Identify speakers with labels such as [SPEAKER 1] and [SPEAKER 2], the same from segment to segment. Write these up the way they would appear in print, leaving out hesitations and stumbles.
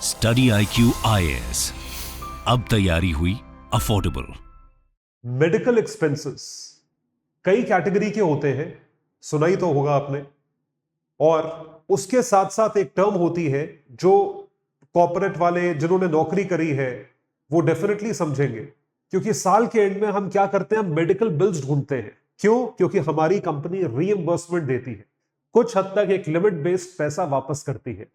[SPEAKER 1] Study IQ IAS, अब तैयारी हुई अफोर्डेबल।
[SPEAKER 2] मेडिकल एक्सपेंसेस कई कैटेगरी के होते हैं, सुना ही तो होगा आपने। और उसके साथ साथ एक टर्म होती है जो कॉर्पोरेट वाले जिन्होंने नौकरी करी है वो डेफिनेटली समझेंगे, क्योंकि साल के एंड में हम क्या करते हैं, मेडिकल बिल्स ढूंढते हैं। क्यों? क्योंकि हमारी कंपनी रीइंबर्समेंट देती है, कुछ हद तक एक लिमिट बेस्ड पैसा वापस करती है।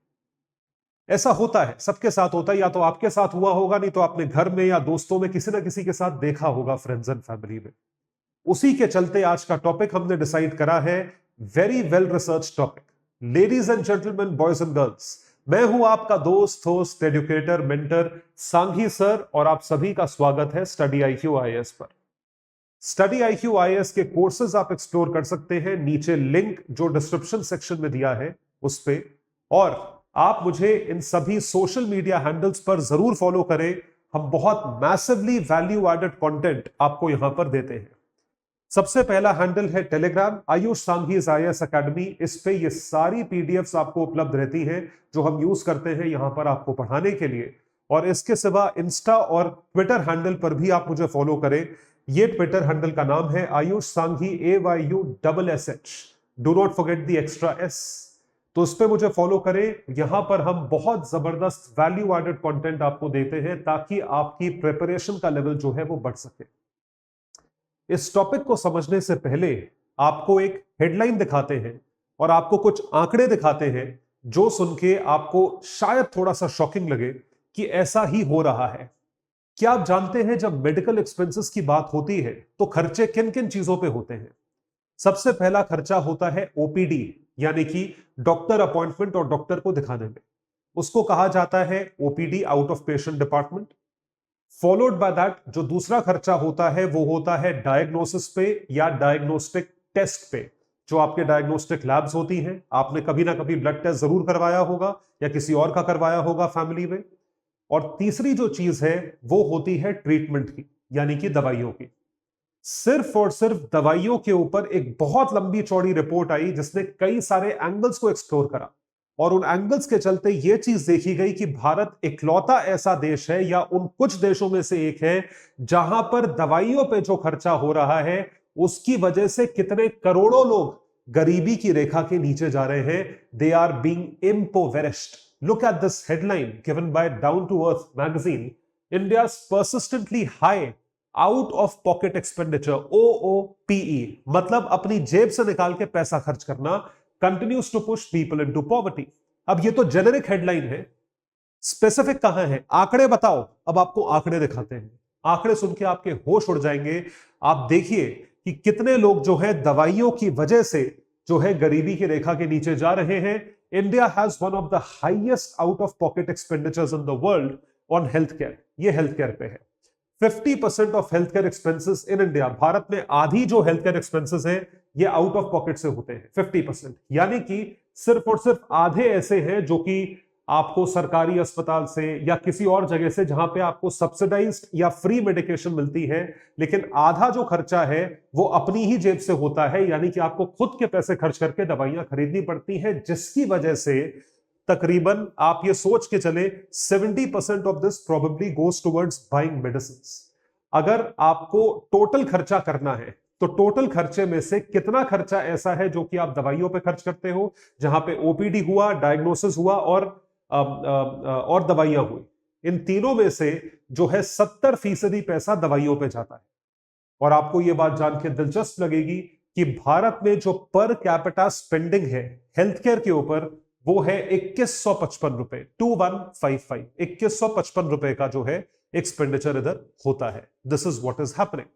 [SPEAKER 2] ऐसा होता है, सबके साथ होता है, या तो आपके साथ हुआ होगा, नहीं तो आपने घर में या दोस्तों में किसी ना किसी के साथ देखा होगा, फ्रेंड्स एंड फैमिली में। उसी के चलते आज का टॉपिक हमने डिसाइड करा है, very well research topic. Ladies and gentleman, boys and girls, मैं हूं आपका दोस्त, host, educator, mentor Sanghi sir, और आप सभी का स्वागत है स्टडी IQ IAS पर। स्टडी IQ IAS के कोर्सेज आप एक्सप्लोर कर सकते हैं, नीचे लिंक जो डिस्क्रिप्शन सेक्शन में दिया है उस पे। और आप मुझे इन सभी सोशल मीडिया हैंडल्स पर जरूर फॉलो करें, हम बहुत मैसिवली वैल्यू एडेड कंटेंट आपको यहां पर देते हैं। सबसे पहला हैंडल है टेलीग्राम, आयुष सांघीज IAS अकेडमी। इस पे ये सारी पीडीएफ्स आपको उपलब्ध रहती हैं जो हम यूज करते हैं यहां पर आपको पढ़ाने के लिए। और इसके सिवा इंस्टा और ट्विटर हैंडल पर भी आप मुझे फॉलो करें। ये ट्विटर हैंडल का नाम है Ayush Sanghi AYUSSH। Do not forget the extra S। तो उस पे मुझे फॉलो करें। यहां पर हम बहुत जबरदस्त वैल्यू एडेड कंटेंट आपको देते हैं ताकि आपकी प्रिपरेशन का लेवल जो है वो बढ़ सके। इस टॉपिक को समझने से पहले आपको एक हेडलाइन दिखाते हैं और आपको कुछ आंकड़े दिखाते हैं जो सुन के आपको शायद थोड़ा सा शॉकिंग लगे कि ऐसा ही हो रहा है। क्या आप जानते हैं, जब मेडिकल एक्सपेंसेस की बात होती है तो खर्चे किन किन चीजों पे होते हैं? सबसे पहला खर्चा होता है OPD, यानी कि डॉक्टर अपॉइंटमेंट और डॉक्टर को दिखाने में। उसको कहा जाता है OPD, out of patient department. Followed by that जो दूसरा खर्चा होता है वो होता है डायग्नोसिस पे या डायग्नोस्टिक टेस्ट पे। जो आपके डायग्नोस्टिक लैब्स होती हैं, आपने कभी ना कभी ब्लड टेस्ट जरूर करवाया होगा या किसी और का करवाया होगा फैमिली में। और तीसरी जो चीज है वो होती है ट्रीटमेंट की, यानी कि दवाइयों की। सिर्फ और सिर्फ दवाइयों के ऊपर एक बहुत लंबी चौड़ी रिपोर्ट आई जिसने कई सारे एंगल्स को एक्सप्लोर करा, और उन एंगल्स के चलते यह चीज देखी गई कि भारत इकलौता ऐसा देश है या उन कुछ देशों में से एक है जहां पर दवाइयों पे जो खर्चा हो रहा है उसकी वजह से कितने करोड़ों लोग गरीबी की रेखा के नीचे जा रहे हैं। They are being impoverished. Look at this headline given by Down to Earth magazine, India's persistently high out of pocket expenditure, OOPE, मतलब अपनी जेब से निकाल के पैसा खर्च करना, continues to push people into poverty. अब ये तो जेनेरिक हेडलाइन है, स्पेसिफिक कहां है? आंकड़े बताओ। अब आपको आंकड़े दिखाते हैं। आंकड़े सुन के आपके होश उड़ जाएंगे। आप देखिए कि कितने लोग जो है दवाइयों की वजह से जो है गरीबी की रेखा के नीचे जा रहे हैं। India has one of the highest out of pocket expenditures in the world on health care. ये हेल्थ केयर पे है। 50% of health care expenses in India, Bharat में आधी जो हेल्थ केयर एक्सपेंसेस हैं ये आउट ऑफ पॉकेट से होते हैं, 50%। यानी कि सिर्फ और सिर्फ आधे ऐसे हैं जो कि आपको सरकारी अस्पताल से या किसी और जगह से जहां पे आपको सब्सिडाइज्ड या फ्री मेडिकेशन मिलती है, लेकिन आधा जो खर्चा है वो अपनी ही जेब से होता है, यानी कि आपको खुद के पैसे खर्च करके दवाइयां खरीदनी पड़ती हैं, जिसकी वजह से तकरीबन आप ये सोच के चले 70% of this probably goes towards buying medicines. अगर आपको टोटल खर्चा करना है तो टोटल खर्चे में से कितना खर्चा ऐसा है जो कि आप दवाइयों पे खर्च करते हो, जहां पे OPD हुआ, डायग्नोसिस हुआ और दवाइयां हुई। इन तीनों में से जो है 70% पैसा दवाइयों पे जाता है। और आपको यह बात जान के दिलचस्प लगेगी कि भारत में जो पर कैपिटा स्पेंडिंग है हेल्थ केयर के ऊपर वो है 2155 रुपए, 2155, 2155 रुपए का जो है एक्सपेंडिचर इधर होता है। This is what is happening.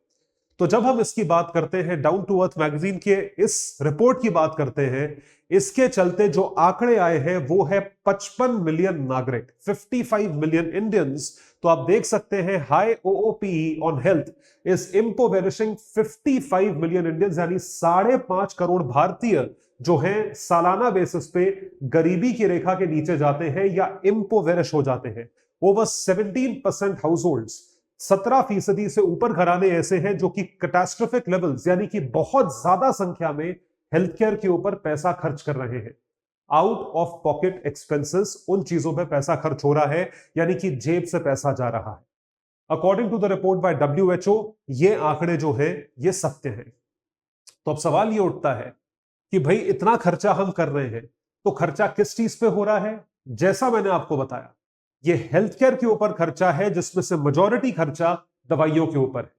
[SPEAKER 2] तो जब हम इसकी बात करते हैं, डाउन टू अर्थ मैगजीन के इस रिपोर्ट की बात करते हैं, इसके चलते जो आंकड़े आए हैं वो है 55 मिलियन नागरिक, 55 मिलियन इंडियंस। तो आप देख सकते हैं high OOPE on health is impoverishing 55 million Indians, यानी 5.5 करोड़ भारतीय जो हैं सालाना बेसिस पे गरीबी की रेखा के नीचे जाते हैं या इम्पोवेरिश हो जाते हैं। ओवर 17% हाउस होल्ड्स, 17% से ऊपर घराने ऐसे हैं जो कि कैटास्ट्रोफिक लेवल्स, यानी कि बहुत ज्यादा संख्या में हेल्थ केयर के ऊपर पैसा खर्च कर रहे हैं। आउट ऑफ पॉकेट एक्सपेंसेस, उन चीजों पे पैसा खर्च हो रहा है, यानी कि जेब से पैसा जा रहा है। According to the report by WHO, ये आंकड़े जो है ये सत्य है। तो अब सवाल ये उठता है कि भाई इतना खर्चा हम कर रहे हैं, तो खर्चा किस चीज पे हो रहा है? जैसा मैंने आपको बताया, ये हेल्थ केयर के ऊपर खर्चा है, जिसमें से मेजॉरिटी खर्चा दवाइयों के ऊपर है।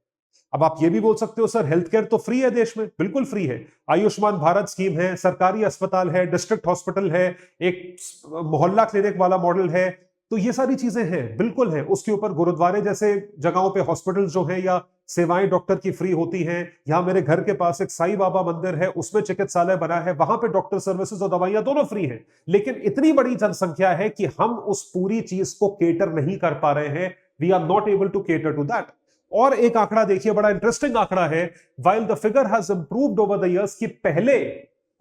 [SPEAKER 2] अब आप ये भी बोल सकते हो सर हेल्थ केयर तो फ्री है देश में। बिल्कुल फ्री है। आयुष्मान भारत स्कीम है, सरकारी अस्पताल है, डिस्ट्रिक्ट हॉस्पिटल है, एक मोहल्ला क्लिनिक वाला मॉडल है, तो ये सारी चीजें हैं, बिल्कुल है। उसके ऊपर गुरुद्वारे जैसे जगहों पे हॉस्पिटल जो है या सेवाएं डॉक्टर की फ्री होती हैं। यहां मेरे घर के पास एक साईं बाबा मंदिर है, उसमें चिकित्सालय बना है, वहां पे डॉक्टर सर्विसेज और दवाइयां दोनों फ्री हैं। लेकिन इतनी बड़ी जनसंख्या है कि हम उस पूरी चीज को केटर नहीं कर पा रहे हैं। We are not able to cater to that. और एक आंकड़ा देखिए, बड़ा इंटरेस्टिंग आंकड़ा है। While the figure has improved over the years, कि पहले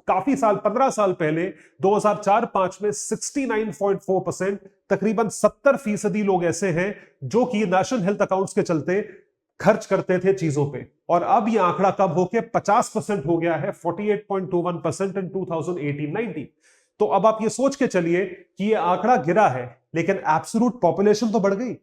[SPEAKER 2] काफी साल, 15 साल पहले 2004-5 में 69.4%, तकरीबन 70% लोग ऐसे हैं जो कि नेशनल हेल्थ अकाउंट्स के चलते खर्च करते थे चीजों पे, और अब यह आंकड़ा कब होके 50% हो गया है, 48.21% इन 2018-19। तो अब आप ये सोच के चलिए कि ये आंकड़ा गिरा है, लेकिन एब्सोल्यूट पॉपुलेशन तो बढ़ गई।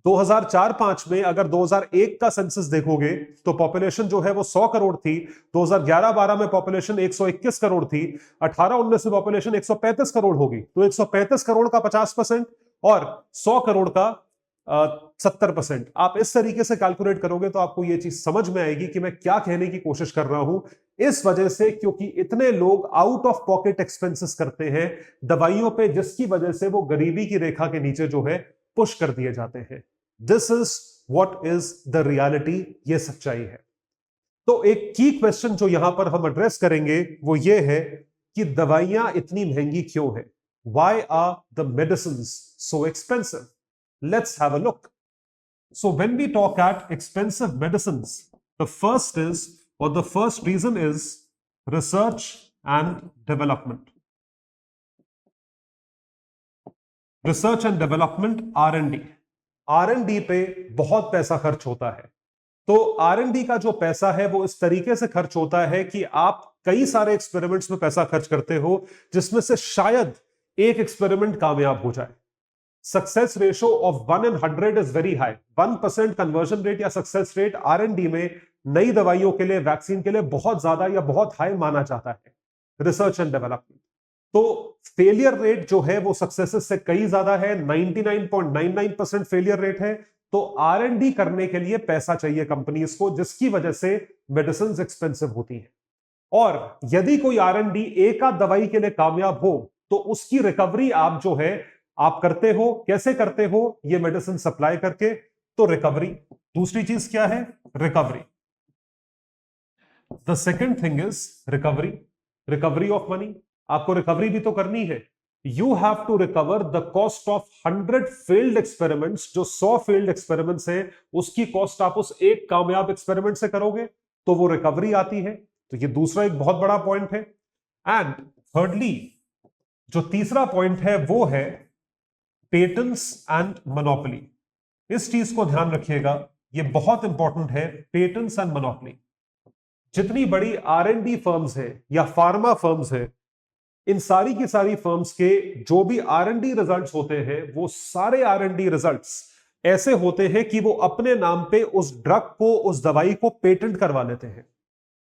[SPEAKER 2] 2004-5 में अगर 2001 का सेंसस देखोगे तो पॉपुलेशन जो है वो 100 करोड़ थी। 2011-12 में पॉपुलेशन 121 करोड़ थी। 18-19 में पॉपुलेशन 135 करोड़ होगी। तो 135 करोड़ का 50% और 100 करोड़ का 70%। आप इस तरीके से कैलकुलेट करोगे तो आपको यह चीज समझ में आएगी कि मैं क्या कहने की कोशिश कर रहा हूं। इस वजह से, क्योंकि इतने लोग आउट ऑफ पॉकेट एक्सपेंसेस करते हैं दवाइयों पे, जिसकी वजह से वो गरीबी की रेखा के नीचे जो है पुश कर दिए जाते हैं। This is what is the reality, ये सच्चाई है। तो एक की क्वेश्चन जो यहां पर हम एड्रेस करेंगे वो ये है कि दवाइयां इतनी महंगी क्यों है? Why are the medicines so expensive? Let's have a look. So when we talk at expensive medicines, the first is, और the first reason is research and development. Research and development, R&D। R&D पे बहुत पैसा खर्च होता है। तो R&D का जो पैसा है वो इस तरीके से खर्च होता है कि आप कई सारे एक्सपेरिमेंट्स में पैसा खर्च करते हो, जिसमें से शायद एक एक्सपेरिमेंट कामयाब हो जाए। Success ratio of 1 in 100 is very high. 1% conversion rate या सक्सेस रेट R&D में नई दवाइयों के लिए, वैक्सीन के लिए बहुत ज्यादा या बहुत हाई माना जाता है। रिसर्च एंड डेवलपमेंट तो फेलियर रेट जो है वो सक्सेसेस से कई ज्यादा है, 99.99% फेलियर रेट है। तो R&D करने के लिए पैसा चाहिए कंपनीज को, जिसकी वजह से मेडिसिन एक्सपेंसिव होती है। और यदि कोई R&D एक आध दवाई के लिए कामयाब हो तो उसकी रिकवरी आप जो है आप करते हो। कैसे करते हो? ये मेडिसिन सप्लाई करके। तो रिकवरी। दूसरी चीज क्या है? Recovery. The second thing is recovery of money. आपको रिकवरी भी तो करनी है। You have to recover the cost of 100 failed experiments. जो 100 फेल्ड एक्सपेरिमेंट्स हैं उसकी कॉस्ट आप उस एक कामयाब एक्सपेरिमेंट से करोगे, तो वो रिकवरी आती है। तो ये दूसरा एक बहुत बड़ा पॉइंट है। एंड थर्डली, जो तीसरा पॉइंट है वो है पेटेंट्स एंड मोनोपोली। इस चीज को ध्यान रखिएगा, ये बहुत इंपॉर्टेंट है। Patents and monopoly. जितनी बड़ी R&D फर्म्स है या फार्मा फर्म्स है, इन सारी की सारी फर्म्स के जो भी R&D रिजल्ट्स होते हैं, वो सारे R&D रिजल्ट्स ऐसे होते हैं कि वो अपने नाम पे उस ड्रग को, उस दवाई को पेटेंट करवा लेते हैं।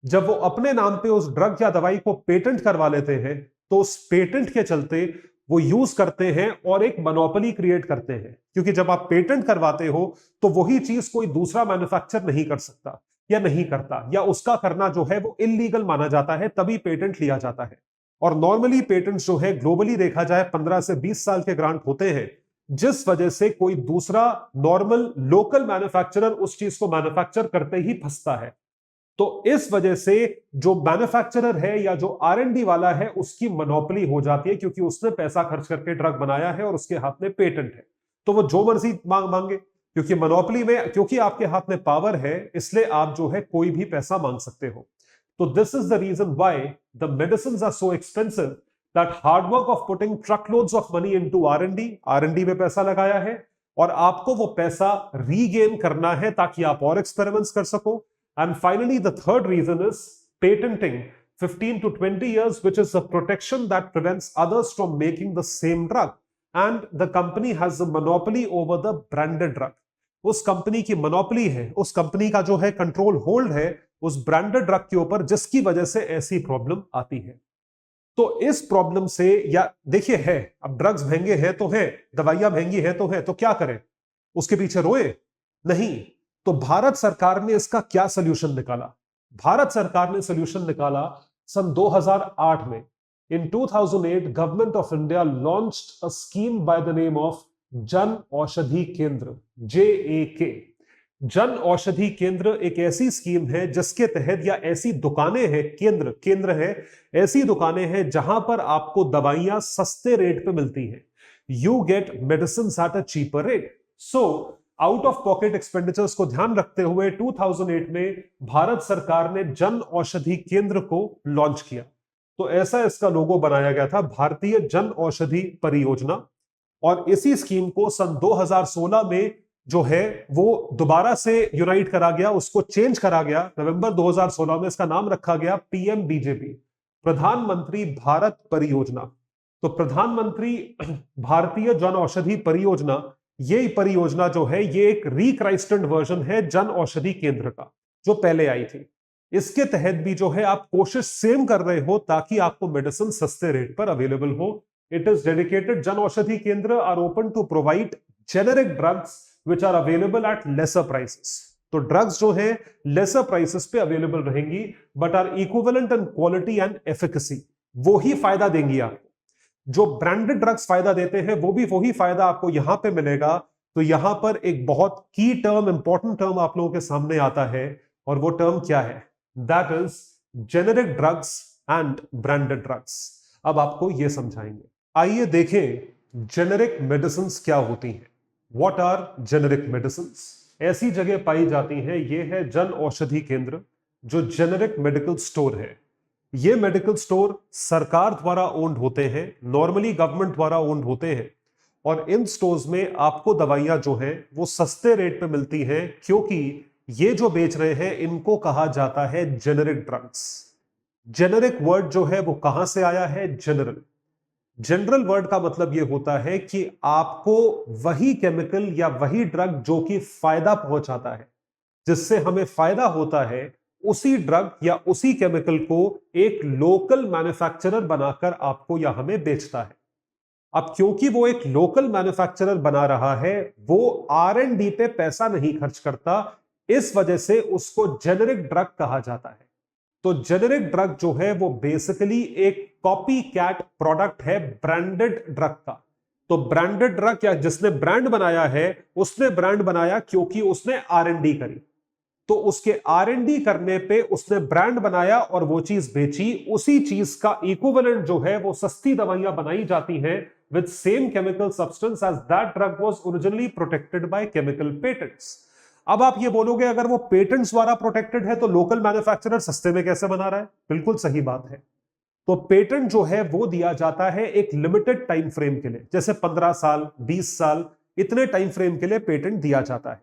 [SPEAKER 2] जब वो अपने नाम पे उस ड्रग या दवाई को पेटेंट करवा लेते हैं, तो उस पेटेंट के चलते वो यूज करते हैं और एक मोनोपोली क्रिएट करते हैं। क्योंकि जब आप पेटेंट करवाते हो तो वही चीज कोई दूसरा मैन्युफैक्चर नहीं कर सकता या नहीं करता, या उसका करना जो है वो इलीगल माना जाता है, तभी पेटेंट लिया जाता है। और नॉर्मली पेटेंट्स जो है ग्लोबली देखा जाए 15 से 20 साल के ग्रांट होते हैं, जिस वजह से कोई दूसरा नॉर्मल लोकल मैन्युफैक्चरर उस चीज को मैन्युफैक्चर करते ही फंसता है। तो इस वजह से जो मैन्युफैक्चरर है या जो R&D वाला है उसकी मोनोपोली हो जाती है, क्योंकि उसने पैसा खर्च करके ड्रग बनाया है और उसके हाथ में पेटेंट है। तो वो जो मर्जी मांगे, क्योंकि मोनोपोली में, क्योंकि आपके हाथ में पावर है, इसलिए आप जो है कोई भी पैसा मांग सकते हो। So this is the reason why the medicines are so expensive, that hard work of putting truckloads of money into R&D में पैसा लगाया है, और आपको वो पैसा रीगेन करना है ताकि आप और एक्सपेरिमेंट्स कर सको। And finally the third reason is patenting. 15 to 20 years, which is a protection that prevents others from making the same drug. And the company has a monopoly over the branded drug. उस company की monopoly है, उस company का जो है control hold है उस branded drug के ऊपर, जिसकी वजह से ऐसी प्रॉब्लम आती है। तो इस प्रॉब्लम से, या देखिए है, अब ड्रग्स महंगे हैं तो हैं, दवाइयां महंगी हैं तो हैं, तो क्या करें, उसके पीछे रोए? नहीं। तो भारत सरकार ने इसका क्या सोल्यूशन निकाला? भारत सरकार ने सोल्यूशन निकाला सन 2008 में। In 2008, Government of India launched a scheme by the name of जन औषधि केंद्र, JAK। जन औषधि केंद्र एक ऐसी स्कीम है जिसके तहत, या ऐसी दुकानें हैं, केंद्र है, ऐसी दुकानें हैं जहां पर आपको दवाइयां सस्ते रेट पे मिलती हैं। You get medicine at a cheaper rate. So out of pocket expenditures को ध्यान रखते हुए 2008 में भारत सरकार ने जन औषधि केंद्र को लॉन्च किया। तो ऐसा इसका लोगो बनाया गया था, भारतीय जन औषधि परियोजना। और इसी स्कीम को सन 2016 में जो है वो दोबारा से यूनाइट करा गया, उसको चेंज करा गया। नवंबर 2016 में इसका नाम रखा गया PMBJP, प्रधानमंत्री भारत परियोजना। तो प्रधानमंत्री भारतीय जन औषधि परियोजना, ये परियोजना जो है ये एक रिक्राइस्टेड वर्जन है जन औषधि केंद्र का, जो पहले आई थी। इसके तहत भी जो है आप कोशिश सेम कर रहे हो ताकि आपको मेडिसिन सस्ते रेट पर अवेलेबल हो। It is dedicated, Jan Aushadhi Kendra are open to provide generic drugs which are available at lesser prices। तो ड्रग्स जो है लेसर प्राइसेस पे अवेलेबल रहेंगी, but are equivalent in quality and efficacy. वो ही फायदा देंगी आपको जो ब्रांडेड ड्रग्स फायदा देते हैं, वो भी वही फायदा आपको यहां पे मिलेगा। तो यहां पर एक बहुत की टर्म, इंपॉर्टेंट टर्म आप लोगों के सामने आता है, और वो टर्म क्या है? That is generic drugs and branded drugs. अब आपको ये समझाएंगे। आइए देखें जेनेरिक मेडिसिन क्या होती हैं। What are generic medicines? ऐसी जगह पाई जाती हैं, ये है जन औषधि केंद्र, जो जेनेरिक मेडिकल स्टोर है। ये मेडिकल स्टोर सरकार द्वारा ओन्ड होते हैं, नॉर्मली गवर्नमेंट द्वारा ओन्ड होते हैं, और इन स्टोर्स में आपको दवाइयां जो हैं वो सस्ते रेट पे मिलती हैं, क्योंकि ये जो बेच रहे हैं इनको कहा जाता है जेनेरिक ड्रग्स। जेनेरिक वर्ड जो है वो कहां से आया है? जनरल। जनरल वर्ड का मतलब यह होता है कि आपको वही केमिकल या वही ड्रग जो कि फायदा पहुंचाता है, जिससे हमें फायदा होता है, उसी ड्रग या उसी केमिकल को एक लोकल मैन्युफैक्चरर बनाकर आपको या हमें बेचता है। अब क्योंकि वो एक लोकल मैन्युफैक्चरर बना रहा है, वो R&D पे पैसा नहीं खर्च करता, इस वजह से उसको जेनेरिक ड्रग कहा जाता है। तो जेनेरिक ड्रग जो है वो बेसिकली एक कॉपी कैट प्रोडक्ट है ब्रांडेड ड्रग का। तो ब्रांडेड ड्रग, या जिसने ब्रांड बनाया है, उसने ब्रांड बनाया क्योंकि उसने R&D करी। तो उसके R&D करने पे उसने ब्रांड बनाया और वो चीज बेची। उसी चीज का इक्विवेलेंट जो है वो सस्ती दवाइयां बनाई जाती हैं with same chemical substance as that drug was originally protected by chemical patents. अब आप ये बोलोगे अगर वो पेटेंट्स द्वारा प्रोटेक्टेड है तो लोकल मैन्युफैक्चरर सस्ते में कैसे बना रहा है? बिल्कुल सही बात है। तो पेटेंट जो है वो दिया जाता है एक लिमिटेड टाइम फ्रेम के लिए, जैसे 15 साल, 20 साल, इतने टाइम फ्रेम के लिए पेटेंट दिया जाता है।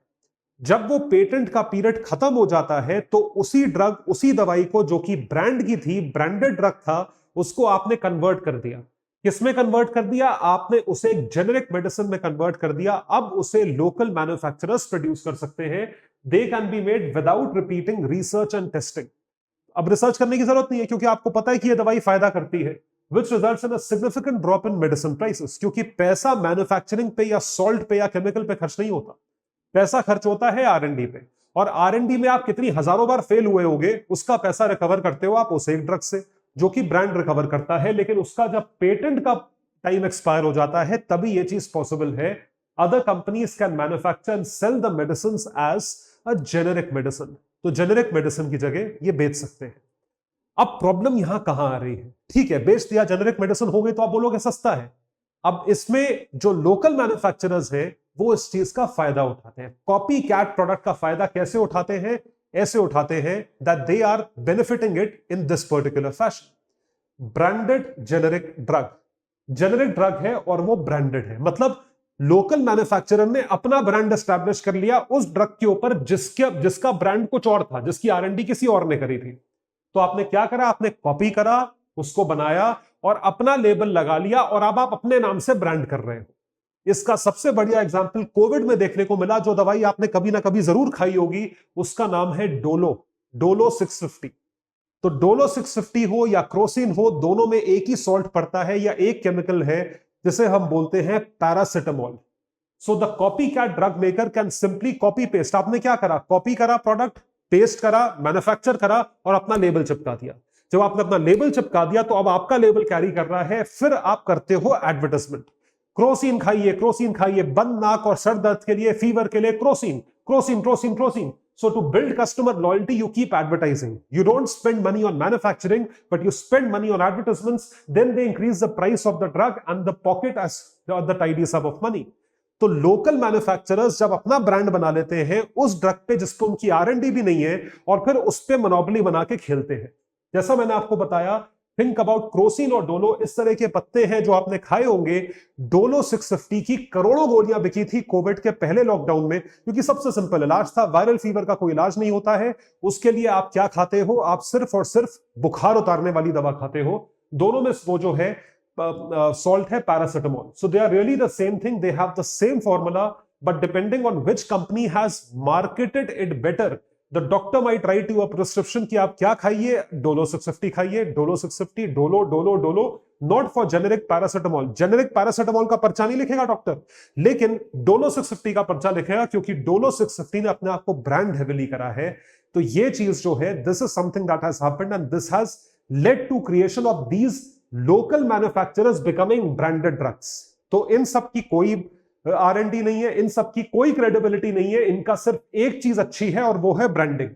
[SPEAKER 2] जब वो पेटेंट का पीरियड खत्म हो जाता है तो उसी ड्रग, उसी दवाई को जो कि ब्रांड की थी, ब्रांडेड ड्रग था, उसको आपने कन्वर्ट कर दिया। किसमें कन्वर्ट कर दिया? आपने उसे एक जेनेरिक मेडिसिन में कन्वर्ट कर दिया। अब उसे लोकल मैन्युफैक्चरर्स प्रोड्यूस कर सकते हैं। They can be made without repeating research and testing. अब रिसर्च करने की जरूरत नहीं है, क्योंकि आपको पता है कि यह दवाई फायदा करती है, which results in a significant drop in medicine prices। क्योंकि पैसा मैन्युफैक्चरिंग पे या सॉल्ट पे या केमिकल पे खर्च नहीं होता, पैसा खर्च होता है R&D पे। और R&D में आप कितनी हजारों बार फेल हुए होगे, उसका पैसा रिकवर करते हो आप उसे एक ड्रग से, जो कि ब्रांड रिकवर करता है। लेकिन उसका जब पेटेंट का टाइम एक्सपायर हो जाता है तभी यह चीज पॉसिबल है। Other companies can manufacture and sell the medicine as a generic medicine. तो जेनेरिक मेडिसिन की जगह ये बेच सकते हैं। अब प्रॉब्लम यहां कहां आ रही है? ठीक है, बेच दिया, जेनेरिक मेडिसिन हो गई, तो आप बोलोगे सस्ता है। अब इसमें जो लोकल मैन्युफैक्चरर्स हैं वो इस चीज का फायदा उठाते हैं। कॉपी कैट प्रोडक्ट का फायदा कैसे उठाते हैं? ऐसे उठाते हैं that they are benefiting it in this particular fashion. Branded generic drug, generic drug है और वो ब्रांडेड है, मतलब लोकल मैन्युफैक्चरर ने अपना ब्रांड एस्टैब्लिश कर लिया उस ड्रग के ऊपर जिसका ब्रांड कुछ और था, जिसकी R&D किसी और ने करी थी। तो आपने क्या करा, आपने कॉपी करा, उसको बनाया और अपना लेबल लगा लिया और अब आप अपने नाम से ब्रांड कर रहे हो। इसका सबसे बढ़िया एग्जांपल कोविड में देखने को मिला। जो दवाई आपने कभी ना कभी जरूर खाई होगी, उसका नाम है डोलो, डोलो 650। तो डोलो 650 हो या क्रोसिन हो, दोनों में एक ही सॉल्ट पड़ता है या एक केमिकल है जिसे हम बोलते हैं paracetamol. So the copy cat drug maker can simply copy paste. आपने क्या करा, कॉपी करा प्रोडक्ट, पेस्ट करा, मैन्युफैक्चर करा और अपना लेबल चिपका दिया। जब आपने अपना लेबल चिपका दिया तो अब आपका लेबल कैरी कर रहा है, फिर आप करते हो एडवर्टाइजमेंट। क्रोसिन खाइए, क्रोसिन खाइए, बंद नाक और सर दर्द के लिए, फीवर के लिए Crocin, Crocin, Crocin, Crocin. So to build customer loyalty, you keep advertising. You don't spend money on manufacturing, but you spend money on advertisements. Then they increase the price of the drug and the pocket as the tidy sum of money. तो local manufacturers जब अपना brand बना लेते हैं उस drug पे जिस पे उनकी R&D भी नहीं है, और फिर उस पे मोनोपोली बना के खेलते हैं। जैसा मैंने आपको बताया, थिंक अबाउट क्रोसिन और डोलो, इस तरह के पत्ते हैं जो आपने खाए होंगे। डोलो 650 की करोड़ों गोलियां बिकी थी कोविड के पहले लॉकडाउन में, क्योंकि सबसे सिंपल इलाज था। वायरल फीवर का कोई इलाज नहीं होता है, उसके लिए आप क्या खाते हो, आप सिर्फ और सिर्फ बुखार उतारने वाली दवा खाते हो। दोनों में वो जो है सॉल्ट है paracetamol. So they are really the same thing, they have the same formula, but depending on which company has marketed it better, the doctor might write you a prescription कि आप क्या खाइए, डोलो 650 खाइए, Dolo 650, Dolo Dolo Dolo, not for generic paracetamol. Generic paracetamol का पर्चा नहीं लिखेगा doctor, लेकिन डोलो 650 का पर्चा लिखेगा, क्योंकि डोलो 650 ने अपने आप को ब्रांड हेविली करा है। तो ये चीज जो है, this is something that has happened and this has led to creation of these local manufacturers becoming branded drugs. तो इन सब की कोई R&D नहीं है, इन सब की कोई क्रेडिबिलिटी नहीं है, इनका सिर्फ एक चीज अच्छी है और वो है ब्रांडिंग,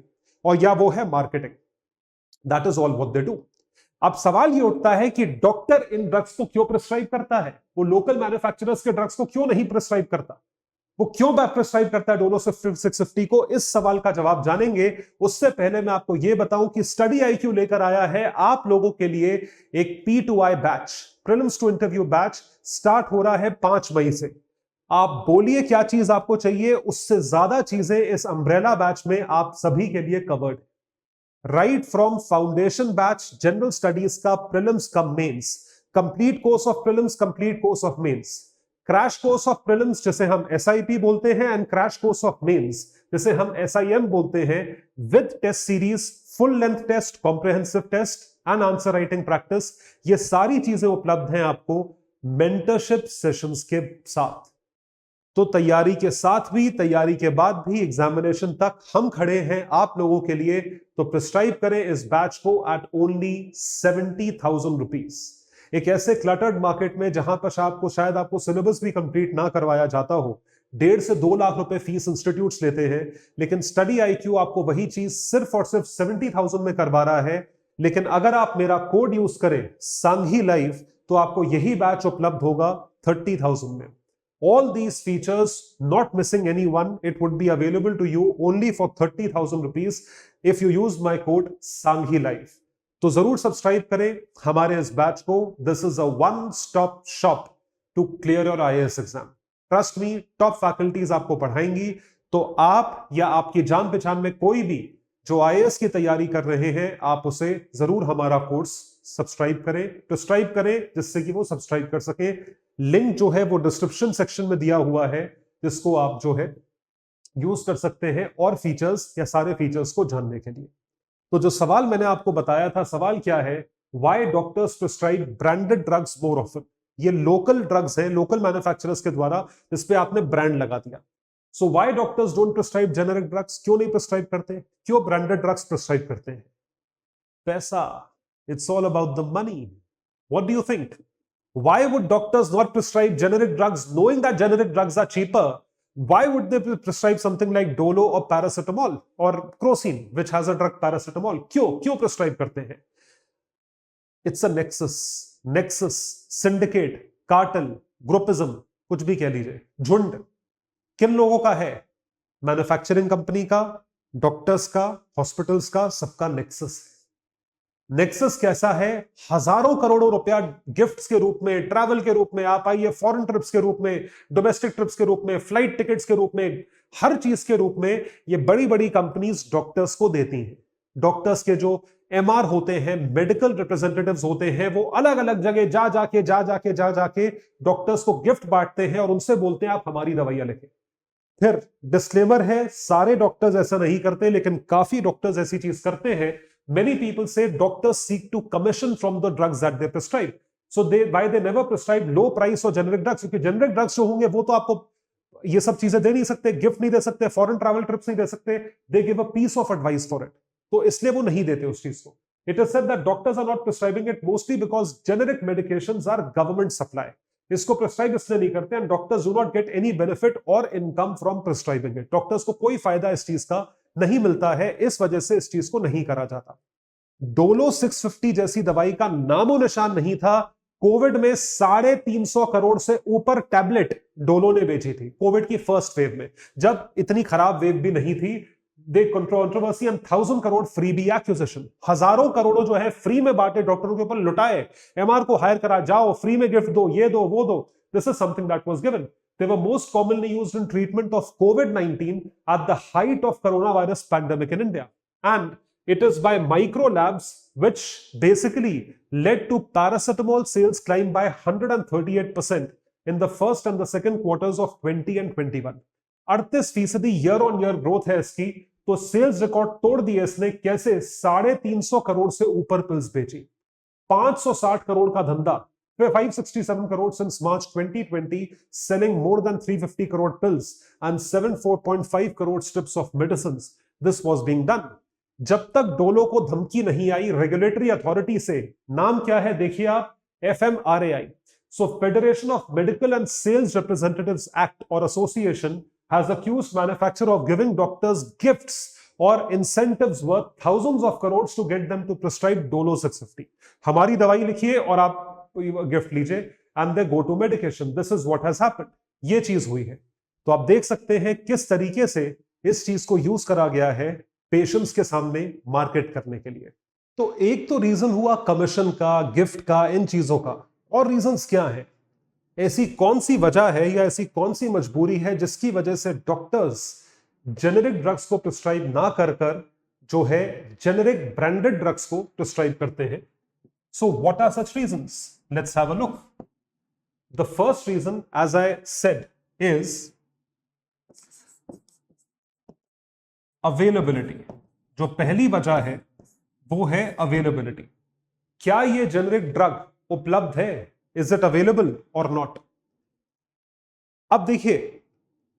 [SPEAKER 2] और या वो है marketing. That is all what they do. अब सवाल ये उठता है कि डॉक्टर इन ड्रग्स को क्यों प्रिस्क्राइब करता है, वो लोकल मैन्युफैक्चरर्स के ड्रग्स को क्यों नहीं प्रिस्क्राइब करता, वो क्यों प्रिस्क्राइब करता है डोलो 650 को? इस सवाल का जवाब जानेंगे। उससे पहले मैं आपको यह बताऊं कि स्टडी IQ लेकर आया है आप लोगों के लिए एक P2I batch, prelims to interview batch, start हो रहा है 5 मई से। आप बोलिए क्या चीज आपको चाहिए, उससे ज्यादा चीजें इस अम्ब्रेला बैच में आप सभी के लिए covered. Right from foundation batch, general studies का, प्रीलिम्स का mains, complete course of prelims, complete course of mains, crash course of prelims जिसे हम SIP बोलते हैं, and crash course of mains जिसे हम SIM बोलते हैं, with test series, full length test, comprehensive test and answer writing practice. ये सारी चीजें उपलब्ध हैं आपको मेंटरशिप सेशंस के साथ। तो तैयारी के साथ भी, तैयारी के बाद भी, एग्जामिनेशन तक हम खड़े हैं आप लोगों के लिए। तो प्रिस्क्राइब करें इस बैच को एट ओनली 70,000 रुपीज। एक ऐसे क्लटर्ड मार्केट में जहां पर आपको शायद आपको सिलेबस भी कंप्लीट ना करवाया जाता हो, 1.5 से 2 लाख रुपए फीस इंस्टीट्यूट्स लेते हैं, लेकिन स्टडी IQ आपको वही चीज सिर्फ और सिर्फ 70,000 में करवा रहा है। लेकिन अगर आप मेरा कोड यूज करें सांघी लाइव, तो आपको यही बैच उपलब्ध होगा 30,000 में। All these features, not missing any one, it would be available to you only for 30,000 rupees if you use my code Sanghi Life. तो जरूर सब्सक्राइब करें हमारे इस बैच को। This is a one-stop shop to clear your IAS exam. Trust me, top faculties आपको पढ़ाएंगी। तो आप या आपकी जान पहचान में कोई भी जो IAS की तैयारी कर रहे हैं, आप उसे जरूर हमारा कोर्स सब्सक्राइब करें, प्रिस्क्राइब करें, जिससे कि वो सब्सक्राइब कर सके। लिंक जो है वो डिस्क्रिप्शन सेक्शन में दिया हुआ है, जिसको आप जो है यूज कर सकते हैं और फीचर्स या सारे फीचर्स को जानने के लिए। तो जो सवाल मैंने आपको बताया था, सवाल क्या है, why doctors prescribe branded drugs more often. ये लोकल ड्रग्स हैं, लोकल मैन्युफैक्चरर्स के द्वारा, जिस पे आपने ब्रांड लगा दिया। So why doctors don't prescribe generic drugs, क्यों नहीं प्रिस्क्राइब करते, क्यों ब्रांडेड ड्रग्स प्रिस्क्राइब करते हैं? पैसा, it's all about the money. What do you think? Why would doctors not prescribe generic drugs knowing that generic drugs are cheaper? Why would they prescribe something like Dolo or paracetamol or Crocin, which has a drug paracetamol? क्यों prescribe करते हैं? It's a nexus, syndicate, cartel, groupism, कुछ भी कह लीजिए, झुंड। किन लोगों का है? मैन्युफैक्चरिंग कंपनी का, डॉक्टर्स का, हॉस्पिटल्स का, सबका नेक्सस है। नेक्सस कैसा है? हजारों करोड़ों रुपया गिफ्ट्स के रूप में, ट्रैवल के रूप में, आप आइए फॉरेन ट्रिप्स के रूप में, डोमेस्टिक ट्रिप्स के रूप में, फ्लाइट टिकट्स के रूप में, हर चीज के रूप में ये बड़ी बड़ी कंपनीज डॉक्टर्स को देती हैं। डॉक्टर्स के जो एमआर होते हैं, मेडिकल रिप्रेजेंटेटिव्स होते हैं, वो अलग अलग जगह जा जाके डॉक्टर्स को गिफ्ट बांटते हैं और उनसे बोलते हैं आप हमारी दवाइयां लिखें। फिर डिस्क्लेमर है, सारे डॉक्टर्स ऐसा नहीं करते, लेकिन काफी डॉक्टर्स ऐसी चीज करते हैं। Many people say doctors seek to commission from the drugs that they prescribe, so they never prescribe low price और जेनरिक ड्रग्स, क्योंकि जेनरिक ड्रग्स जो होंगे वो तो आपको ये सब चीजें दे नहीं सकते, गिफ्ट नहीं दे सकते, फॉरेन ट्रैवल ट्रिप्स नहीं दे सकते, they give a piece of advice for it, तो इसलिए वो नहीं देते उस चीज को। It is said that doctors are not prescribing it mostly because generic medications are government supply, इसको प्रिस्क्राइब इसलिए नहीं करते and doctors do not get any benefit और income from prescribing it, doctors को कोई फायदा इस चीज का नहीं मिलता है, इस वजह से इस चीज को नहीं करा जाता। डोलो 650 जैसी दवाई का नामो निशान नहीं था। कोविड में 350 करोड़ से ऊपर टैबलेट डोलो ने बेची थी, कोविड की फर्स्ट वेव में, जब इतनी खराब वेव भी नहीं थी। The controversy and 1000 crore freebie acquisition, हजारों करोड़ों जो है फ्री में बांटे, डॉक्टरों के ऊपर लुटाए, एमआर को हायर करा, जाओ फ्री में गिफ्ट दो, ये दो वो दो। This is something that was given. They were most commonly used in treatment of COVID-19 at the height of coronavirus pandemic in India, and it is by micro labs which basically led to paracetamol sales climb by 138% in the first and the second quarters of 20 and 21। 38% year on year growth है इसकी, तो sales record तोड़ दिए इसने। कैसे? 350 करोड़ से ऊपर pills बेची, 560 करोड़ का धंधा, 567 crore since March 2020, selling more than 350 crore pills and 74.5 crore strips of medicines. This was being done. जब तक डोलो को धमकी नहीं आई रेगुलेटरी अथॉरिटी से, नाम क्या है देखिए आप, FMRAI, so Federation of Medical and Sales Representatives Act or Association has accused manufacturer of giving doctors gifts or incentives worth thousands of crores to get them to prescribe Dolo 650। हमारी दवाई लिखिए और आप गिफ्ट लीजिए and they go to medication. This is what has happened, ये चीज हुई है। तो आप देख सकते हैं किस तरीके से इस चीज को यूज करा गया है पेशेंट्स के सामने मार्केट करने के लिए। तो एक तो रीजन हुआ कमीशन का, गिफ्ट का, इन चीजों का, और रीजंस क्या है? ऐसी कौन सी वजह है या ऐसी कौन सी मजबूरी है जिसकी वजह से डॉक्टर्स जेनेरिक ड्रग्स को प्रिस्क्राइब ना कर कर जो है जेनेरिक ब्रांडेड ड्रग्स को प्रिस्क्राइब करते हैं? So what are such reasons? Let's have a look. The first reason, as I said, is availability. जो पहली वजह है वो है availability। क्या ये जेनेरिक ड्रग उपलब्ध है? Is it available or not? अब देखिए,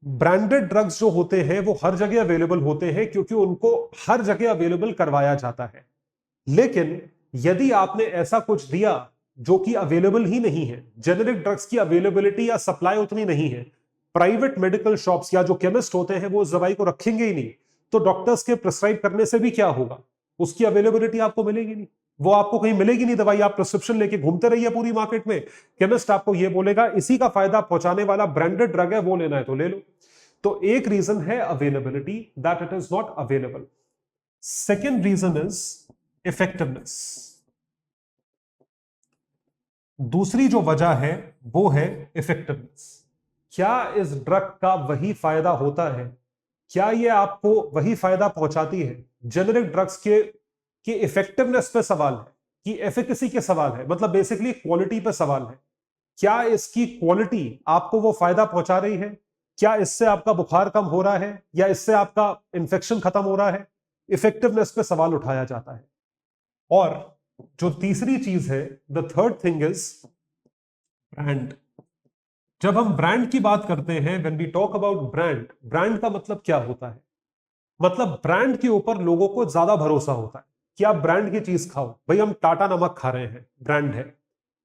[SPEAKER 2] ब्रांडेड ड्रग्स जो होते हैं वो हर जगह अवेलेबल होते हैं क्योंकि उनको हर जगह अवेलेबल करवाया जाता है। लेकिन यदि आपने ऐसा कुछ दिया जो कि अवेलेबल ही नहीं है, जेनेरिक ड्रग्स की अवेलेबिलिटी या सप्लाई उतनी नहीं है, प्राइवेट मेडिकल शॉप्स या जो केमिस्ट होते हैं वो उस दवाई को रखेंगे ही नहीं, तो डॉक्टर्स के प्रिस्क्राइब करने से भी क्या होगा? उसकी अवेलेबिलिटी आपको मिलेगी नहीं, वो आपको कहीं मिलेगी नहीं दवाई। आप प्रिस्क्रिप्शन लेके घूमते रहिए पूरी मार्केट में, केमिस्ट आपको ये बोलेगा इसी का फायदा पहुंचाने वाला ब्रांडेड ड्रग है, वो लेना है तो ले लो। तो एक रीजन है availability, that it is not available. Second reason is effectiveness. दूसरी जो वजह है वो है इफेक्टिवनेस। क्या इस ड्रग का वही फायदा होता है? क्या ये आपको वही फायदा पहुंचाती है? जेनेरिक ड्रग्स के इफेक्टिवनेस पे सवाल है कि एफिकेसी के सवाल है, मतलब बेसिकली क्वालिटी पे सवाल है। क्या इसकी क्वालिटी आपको वो फायदा पहुंचा रही है? क्या इससे आपका बुखार कम हो रहा है या इससे आपका इंफेक्शन खत्म हो रहा है? इफेक्टिवनेस पे सवाल उठाया जाता है। और जो तीसरी चीज है, the third thing is brand. जब हम ब्रांड की बात करते हैं, when we talk about brand, brand का मतलब क्या होता है? मतलब ब्रांड के ऊपर लोगों को ज्यादा भरोसा होता है कि आप ब्रांड की चीज खाओ। भाई हम टाटा नमक खा रहे हैं, ब्रांड है।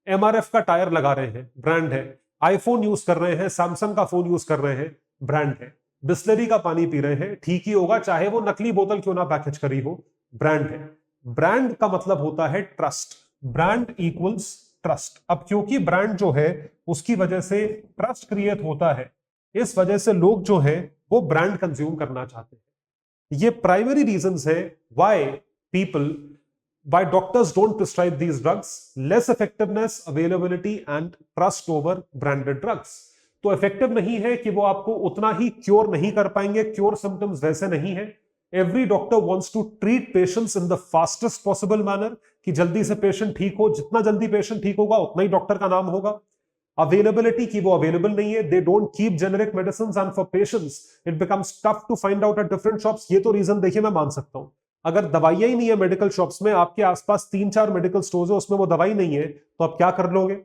[SPEAKER 2] MRF का टायर लगा रहे हैं, ब्रांड है। आईफोन यूज कर रहे हैं, सैमसंग का फोन यूज कर रहे हैं, ब्रांड है। बिस्लरी का पानी पी रहे हैं, ठीक ही होगा चाहे वो नकली बोतल क्यों ना पैकेज करी हो, ब्रांड है। ब्रांड का मतलब होता है ट्रस्ट, ब्रांड इक्वल्स ट्रस्ट। अब क्योंकि ब्रांड जो है उसकी वजह से ट्रस्ट क्रिएट होता है, इस वजह से लोग जो है वो ब्रांड कंज्यूम करना चाहते हैं। ये प्राइमरी रीजंस है why doctors don't prescribe these drugs: less effectiveness, availability and trust over branded drugs। तो इफेक्टिव नहीं है कि वो आपको उतना ही क्योर नहीं कर पाएंगे, क्योर सिम्टम्स वैसे नहीं है, every doctor wants to treat patients in the fastest possible manner, कि जल्दी से पेशेंट ठीक हो, जितना जल्दी पेशेंट ठीक होगा उतना ही डॉक्टर का नाम होगा। अवेलेबिलिटी की वो अवेलेबल नहीं है, they don't keep generic medicine and for patients it becomes tough to find out at different shops. ये तो रीजन देखिए मैं मान सकता हूं, अगर दवाइयां ही नहीं है मेडिकल शॉप्स में, आपके आसपास 3-4 मेडिकल स्टोर्स है उसमें वो दवाई नहीं है, तो आप क्या कर लोगे?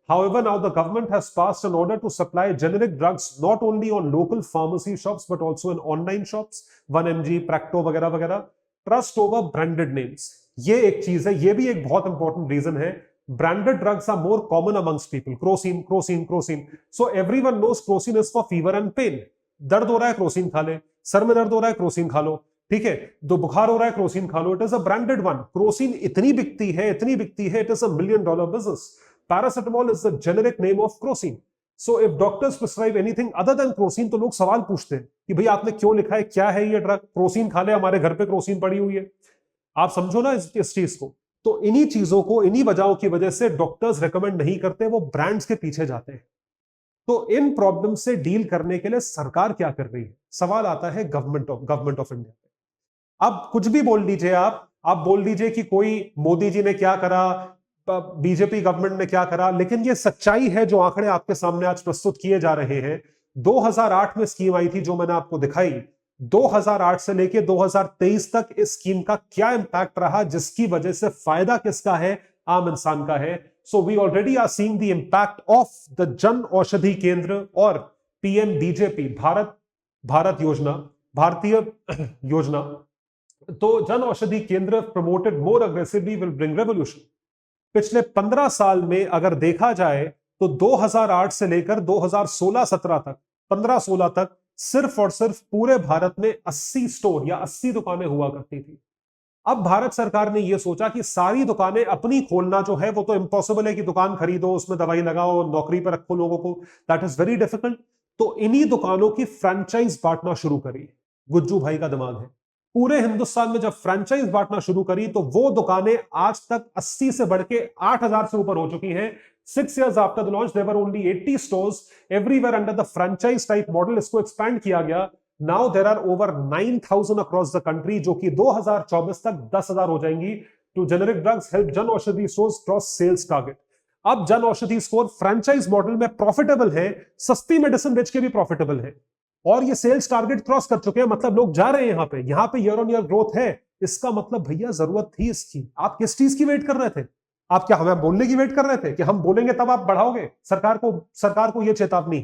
[SPEAKER 2] However, now the government has passed an order to supply generic drugs not only on local pharmacy shops but also in online shops, 1mg, Practo वगैरह वगैरह, trust over branded names। ये एक चीज है, ये भी एक बहुत इंपॉर्टेंट रीजन है। Branded drugs are more common amongst people. Crocin, crocin, crocin. So everyone knows crocin is for fever and pain. दर्द हो रहा है क्रोसिन खा ले, सर में दर्द हो रहा है क्रोसिन खा लो, ठीक है, तो बुखार हो रहा है क्रोसिन खा लो। It is a branded one. Crocin इतनी बिकती है, इतनी बिकती है, it is $1 million business। Paracetamol is the generic name of Crocin. So if doctors prescribe anything other than Crocin, तो लोग सवाल पूछते हैं कि भाई आपने क्यों लिखा है, क्या है ये ड्रग? क्रोसिन खा ले, हमारे घर पे क्रोसिन पड़ी हुई है। आप समझो ना इस चीज को। तो इन्हीं चीजों को, इन्हीं वजहों की वजह से डॉक्टर्स रेकमेंड नहीं करते, वो ब्रांड्स के पीछे जाते हैं। तो इन प्रॉब्लम से डील करने के लिए सरकार क्या कर रही है? सवाल आता है गवर्नमेंट ऑफ इंडिया। अब कुछ भी बोल दीजिए आप बोल दीजिए कि कोई मोदी जी ने क्या करा, बीजेपी गवर्नमेंट ने क्या करा, लेकिन ये सच्चाई है जो आंकड़े आपके सामने आज प्रस्तुत किए जा रहे हैं। 2008 में स्कीम आई थी जो मैंने आपको दिखाई, 2008 से लेके 2023 तक इस स्कीम का क्या इंपैक्ट रहा, जिसकी वजह से फायदा किसका है? आम इंसान का है। So we already are seeing the impact of the Jan Aushadhi केंद्र और पीएम बीजेपी भारत योजना, भारतीय योजना। तो जन औषधि केंद्र promoted more aggressively will bring revolution. पिछले 15 साल में अगर देखा जाए तो 2008 से लेकर 2016-17 तक, 15-16 तक सिर्फ और सिर्फ पूरे भारत में 80 स्टोर या 80 दुकानें हुआ करती थी। अब भारत सरकार ने यह सोचा कि सारी दुकानें अपनी खोलना जो है वो तो इम्पॉसिबल है, कि दुकान खरीदो, उसमें दवाई लगाओ, नौकरी पर रखो लोगों को, दैट इज वेरी डिफिकल्ट। तो इन्हीं दुकानों की फ्रेंचाइज बांटना शुरू करी। गुज्जू भाई का दिमाग है। पूरे हिंदुस्तान में जब फ्रेंचाइज बांटना शुरू करी तो वो दुकानें आज तक 80 से बढ़ के 8000 से ऊपर हो चुकी हैं। 6 years after the launch, there were only 80 stores everywhere under the franchise type model। इसको एक्सपैंड किया गया। Now there are over 9,000 across the country, जो कि 2024 तक 10,000 हो जाएंगी। To generic drugs help Jan Aushadhi stores cross sales target. अब Jan Aushadhi store franchise model में प्रॉफिटेबल है, सस्ती मेडिसिन बेच के भी प्रॉफिटेबल है, और ये सेल्स टारगेट क्रॉस कर चुके हैं। मतलब लोग जा रहे हैं यहाँ पे ईयर ऑन ईयर ग्रोथ है। इसका मतलब भैया जरूरत थी इसकी। आप किस चीज की वेट कर रहे थे? आप क्या हमें बोलने की वेट कर रहे थे कि हम बोलेंगे तब आप बढ़ाओगे? सरकार को यह चेतावनी।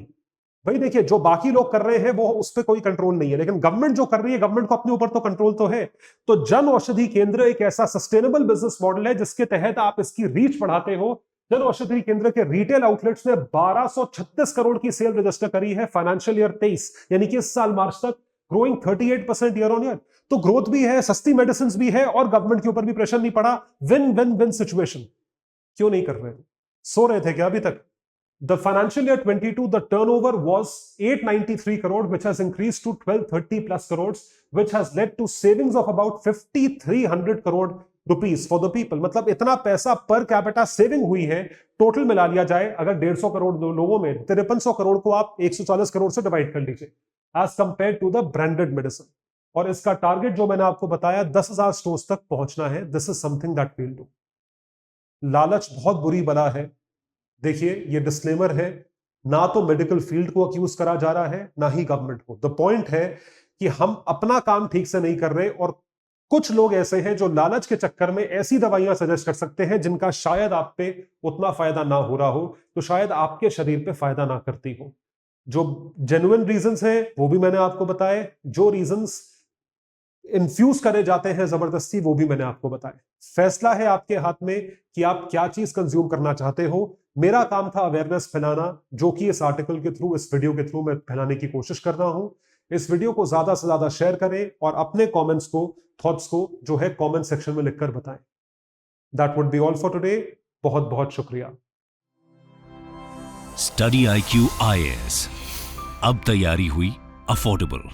[SPEAKER 2] भाई देखिए, जो बाकी लोग कर रहे हैं वो उस पर कोई कंट्रोल नहीं है, लेकिन गवर्नमेंट जो कर रही है, गवर्नमेंट को अपने ऊपर तो कंट्रोल तो है। तो जन औषधि केंद्र एक ऐसा सस्टेनेबल बिजनेस मॉडल है जिसके तहत आप इसकी रीच बढ़ाते हो। जन औषधि केंद्र के रिटेल आउटलेट्स ने 1236 करोड़ की सेल रजिस्टर करी है फाइनेंशियल ईयर 23, यानी कि इस साल मार्च तक, ग्रोइंग 38% ईयर ऑन ईयर। तो ग्रोथ भी है, सस्ती मेडिसिन भी है, और गवर्नमेंट के ऊपर भी प्रेशर नहीं पड़ा। Win win win situation. क्यों नहीं कर रहे? सो रहे थे क्या अभी तक? The financial year 22, the turnover was 893 crore, which has increased to 1230 plus crores, which has led to savings of about 5,300 crore rupees for the people। मतलब इतना पैसा पर कैपिटा सेविंग हुई है। टोटल मिला लिया जाए अगर 150 करोड़ लोगों में 5300 करोड़ को आप 140 करोड़ से डिवाइड कर लीजिए, as compare to the branded medicine. और इसका टारगेट जो मैंने आपको बताया 10,000 स्टोर्स तक पहुंचना है। This is something that we'll do. लालच बहुत बुरी बला है। देखिए, ये डिस्क्लेमर है, ना तो मेडिकल फील्ड को अक्यूज करा जा रहा है, ना ही गवर्नमेंट को। द पॉइंट है कि हम अपना काम ठीक से नहीं कर रहे, और कुछ लोग ऐसे हैं जो लालच के चक्कर में ऐसी दवाइयां सजेस्ट कर सकते हैं जिनका शायद आप पे उतना फायदा ना हो रहा हो, तो शायद आपके शरीर पे फायदा ना करती हो। जो जेन्युइन रीजंस हैं वो भी मैंने आपको बताए, जो रीजंस इन्फ्यूज करे जाते हैं जबरदस्ती वो भी मैंने आपको बताया। फैसला है आपके हाथ में कि आप क्या चीज कंज्यूम करना चाहते हो। मेरा काम था अवेयरनेस फैलाना, जो कि इस आर्टिकल के थ्रू, इस वीडियो के थ्रू मैं फैलाने की कोशिश कर रहा हूं। इस वीडियो को ज्यादा से ज्यादा शेयर करें और अपने कमेंट्स को, थॉट्स को जो है कमेंट सेक्शन में लिखकर बताएं। That would be all for today. बहुत बहुत शुक्रिया।
[SPEAKER 1] स्टडी IQ IAS, अब तैयारी हुई अफोर्डेबल।